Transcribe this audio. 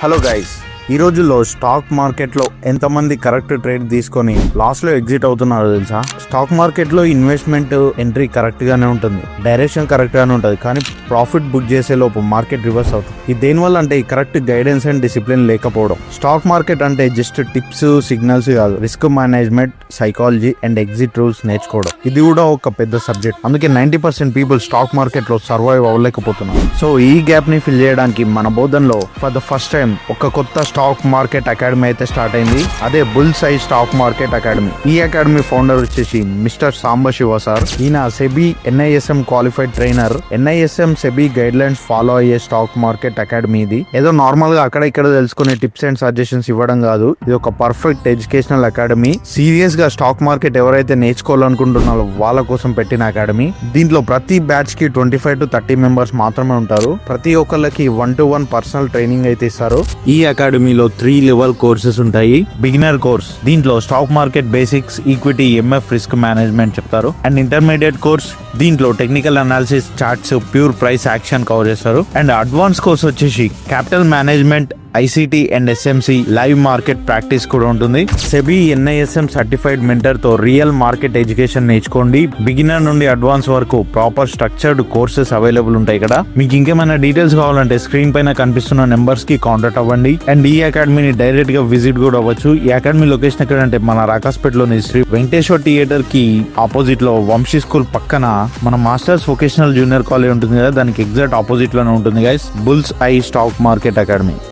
Hello guys, ఈ రోజుల్లో stock మార్కెట్లో ఎంతమంది కరెక్ట్ ట్రేడ్ తీసుకొని లాస్ లో ఎగ్జిట్ అవుతున్నారో తెలుసా? స్టాక్ మార్కెట్ లో ఇన్వెస్ట్మెంట్ ఎంట్రీ కరెక్ట్ గానే ఉంటుంది, డైరెక్షన్ కరెక్ట్ గానే ఉంటుంది, కానీ ప్రాఫిట్ బుక్ చేసే లోపు మార్కెట్ రివర్స్ అవుతుంది. ఇది దేనివల్ల అంటే ఈ కరెక్ట్ గైడెన్స్ అండ్ డిసిప్లిన్ లేకపోవడం. స్టాక్ మార్కెట్ అంటే జస్ట్ టిప్స్ సిగ్నల్స్ కాదు, risk management, psychology and exit rules నేర్చుకోవడం. ఇది కూడా ఒక పెద్ద సబ్జెక్ట్. అందుకే 90% పీపుల్ స్టాక్ మార్కెట్ లో సర్వైవ్ అవ్వలేకపోతున్నారు. సో ఈ గ్యాప్ ని ఫిల్ చేయడానికి మన బోధనలో ఫర్ ద ఫస్ట్ టైం ఒక కొత్త స్టాక్ మార్కెట్ అకాడమీ అయితే స్టార్ట్ అయింది. అదే bulls I stock market academy. ఈ అకాడమీ ఫౌండర్ వచ్చేసి మిస్టర్ సాంబశివ సార్. ఈయన SEBI NISM qualified trainer. NISM SEBI guide lines follow అయ్యే స్టాక్ మార్కెట్ అకాడమీ. ఇది ఏదో నార్మల్ గా అక్కడ ఇక్కడ తెలుసుకునే టిప్స్ అండ్ సజెషన్స్ ఇవ్వడం కాదు, ఇది ఒక పర్ఫెక్ట్ ఎడ్యుకేషనల్ అకాడమీ. సీరియస్ గా స్టాక్ మార్కెట్ ఎవరైతే నేర్చుకోవాలనుకుంటున్నారో వాళ్ళ కోసం పెట్టిన అకాడమీ. దీంట్లో ప్రతి బ్యాచ్ కి 25 to 30 మెంబర్స్ మాత్రమే ఉంటారు. ప్రతి ఒక్కళ్ళకి 1-to-1 పర్సనల్ ట్రైనింగ్ అయితే ఇస్తారు. ఈ అకాడమీలో 3 లెవెల్ కోర్సెస్ ఉంటాయి. బిగినర్ కోర్స్, దీంట్లో stock market basics, equity, MF, risk management చెప్తారు. అండ్ ఇంటర్మీడియట్ కోర్స్, దీంట్లో technical analysis, charts, pure price action cover చేస్తారు. అండ్ అడ్వాన్స్ కోర్స్ వచ్చేసి capital management, ICT and SMC live market practice కూడా ఉంటుంది. SEBI NISM certified mentor తో real market education నేర్చుకోండి. Beginner నుండి advance వరకు ప్రాపర్ స్ట్రక్చర్డ్ కోర్సెస్ అవైలబుల్ ఉంటాయి ఇక్కడ. మీకు ఇంకేమైనా డీటెయిల్స్ కావాలంటే స్క్రీన్ పైన కనిపిస్తున్న నెంబర్స్ కి కాంటాక్ట్ అవ్వండి. అండ్ ఈ అకాడమీని డైరెక్ట్ గా విజిట్ కూడా అవ్వచ్చు. ఈ అకాడమీ లొకేషన్ ఎక్కడంటే మన రాకాస్పేటలోని శ్రీ వెంకటేశ్వర థియేటర్ కి ఆపోజిట్ లో వంశీ స్కూల్ పక్కన మన మాస్టర్స్ వొకేషనల్ జూనియర్ కాలేజ్ ఉంటుంది కదా, దానికి ఎగ్జాక్ట్ ఆపోజిట్ లోనే ఉంటుంది guys, bulls I stock market academy.